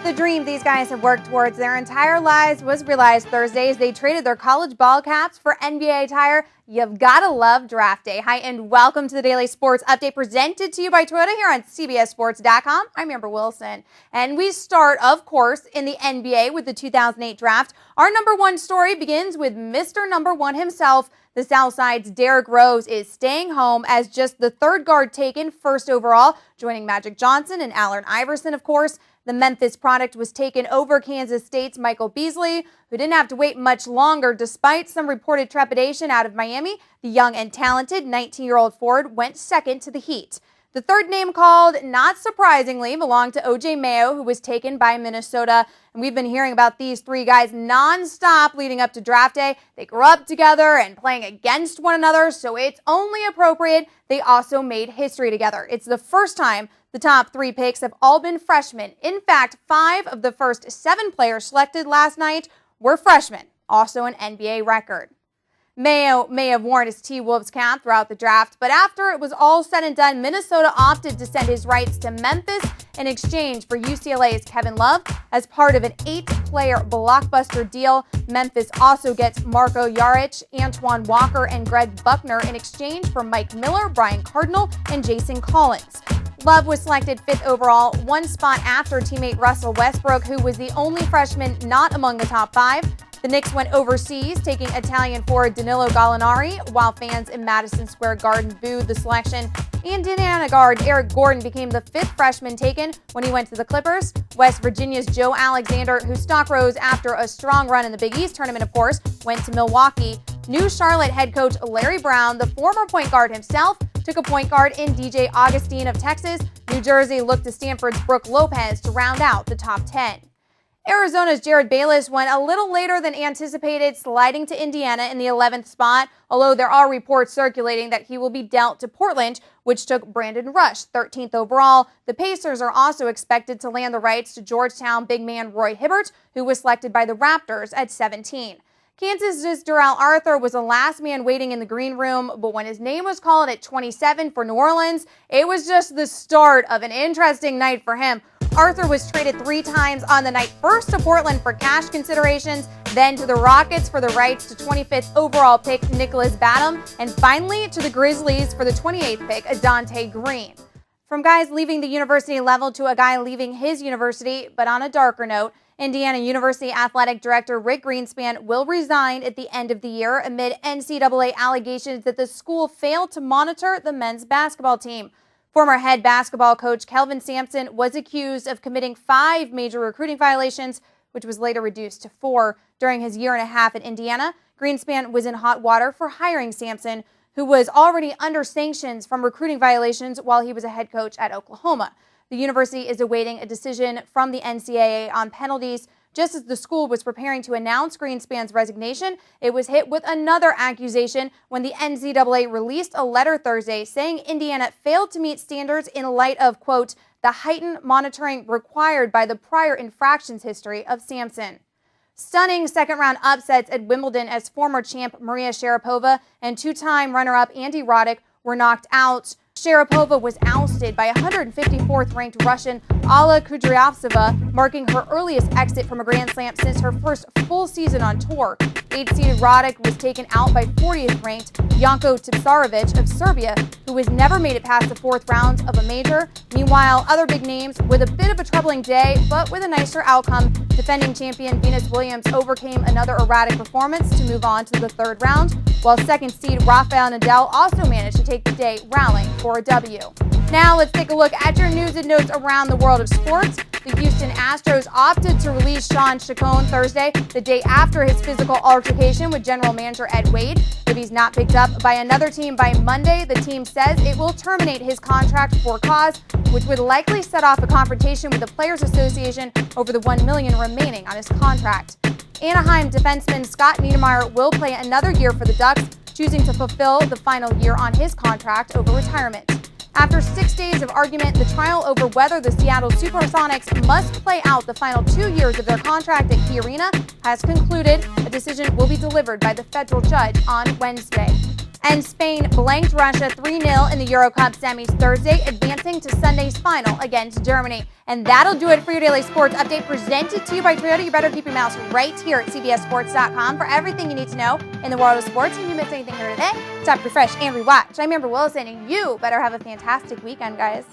The dream these guys have worked towards their entire lives was realized Thursday as they traded their college ball caps for NBA attire. You've gotta love draft day. Hi, and welcome to the Daily Sports Update presented to you by Toyota here on CBSSports.com. I'm Amber Wilson. And we start, of course, in the NBA with the 2008 draft. Our number one story begins with Mr. Number One himself. The Southside's Derrick Rose is staying home as just the third guard taken first overall, joining Magic Johnson and Allen Iverson, of course. The Memphis product was taken over Kansas State's Michael Beasley, who didn't have to wait much longer despite some reported trepidation out of Miami. The young and talented 19-year-old forward went second to the Heat. The third name called, not surprisingly, belonged to O.J. Mayo, who was taken by Minnesota. And we've been hearing about these three guys nonstop leading up to draft day. They grew up together and playing against one another, so it's only appropriate they also made history together. It's the first time the top three picks have all been freshmen. In fact, 5 of the first 7 players selected last night were freshmen, also an NBA record. Mayo may have worn his T-Wolves cap throughout the draft, but after it was all said and done, Minnesota opted to send his rights to Memphis in exchange for UCLA's Kevin Love. As part of an 8-player blockbuster deal, Memphis also gets Marco Jaric, Antoine Walker, and Greg Buckner in exchange for Mike Miller, Brian Cardinal, and Jason Collins. Love was selected 5th overall, one spot after teammate Russell Westbrook, who was the only freshman not among the top 5. The Knicks went overseas, taking Italian forward Danilo Gallinari, while fans in Madison Square Garden booed the selection. And Indiana guard Eric Gordon became the 5th freshman taken when he went to the Clippers. West Virginia's Joe Alexander, whose stock rose after a strong run in the Big East tournament, of course, went to Milwaukee. New Charlotte head coach Larry Brown, the former point guard himself, took a point guard in DJ Augustine of Texas. New Jersey looked to Stanford's Brooke Lopez to round out the top 10. Arizona's Jared Bayless went a little later than anticipated, sliding to Indiana in the 11th spot, although there are reports circulating that he will be dealt to Portland, which took Brandon Rush, 13th overall. The Pacers are also expected to land the rights to Georgetown big man Roy Hibbert, who was selected by the Raptors at 17. Kansas's Darrell Arthur was the last man waiting in the green room, but when his name was called at 27 for New Orleans, it was just the start of an interesting night for him. Arthur was traded 3 times on the night, first to Portland for cash considerations, then to the Rockets for the rights to 25th overall pick Nicholas Batum, and finally to the Grizzlies for the 28th pick Adante Green. From guys leaving the university level to a guy leaving his university, but on a darker note, Indiana University Athletic Director Rick Greenspan will resign at the end of the year amid NCAA allegations that the school failed to monitor the men's basketball team. Former head basketball coach Kelvin Sampson was accused of committing 5 major recruiting violations, which was later reduced to 4 during his year and a half at Indiana. Greenspan was in hot water for hiring Sampson, who was already under sanctions from recruiting violations while he was a head coach at Oklahoma. The university is awaiting a decision from the NCAA on penalties. Just as the school was preparing to announce Greenspan's resignation, it was hit with another accusation when the NCAA released a letter Thursday saying Indiana failed to meet standards in light of, quote, the heightened monitoring required by the prior infractions history of Sampson. Stunning second-round upsets at Wimbledon as former champ Maria Sharapova and 2-time runner-up Andy Roddick were knocked out. Sharapova was ousted by 154th-ranked Russian Alla Kudryavtseva, marking her earliest exit from a Grand Slam since her first full season on tour. 8th-seeded Roddick was taken out by 40th-ranked Janko Tipsarevic of Serbia, who has never made it past the 4th round of a major. Meanwhile, other big names with a bit of a troubling day, but with a nicer outcome. Defending champion Venus Williams overcame another erratic performance to move on to the 3rd round, while 2nd seed Rafael Nadal also managed to take the day rallying for a W. Now let's take a look at your news and notes around the world of sports. The Houston Astros opted to release Sean Chacon Thursday, the day after his physical altercation with general manager Ed Wade. If he's not picked up by another team by Monday, the team says it will terminate his contract for cause, which would likely set off a confrontation with the Players Association over the $1 million remaining on his contract. Anaheim defenseman Scott Niedermayer will play another year for the Ducks, choosing to fulfill the final year on his contract over retirement. After 6 days of argument, the trial over whether the Seattle Supersonics must play out the final 2 years of their contract at Key Arena has concluded. A decision will be delivered by the federal judge on Wednesday. And Spain blanked Russia 3-0 in the Euro Cup semis Thursday, advancing to Sunday's final against Germany. And that'll do it for your daily sports update presented to you by Toyota. You better keep your mouse right here at cbssports.com for everything you need to know in the world of sports. If you missed anything here today, stop, refresh, and rewatch. I'm Amber Wilson, and you better have a fantastic weekend, guys.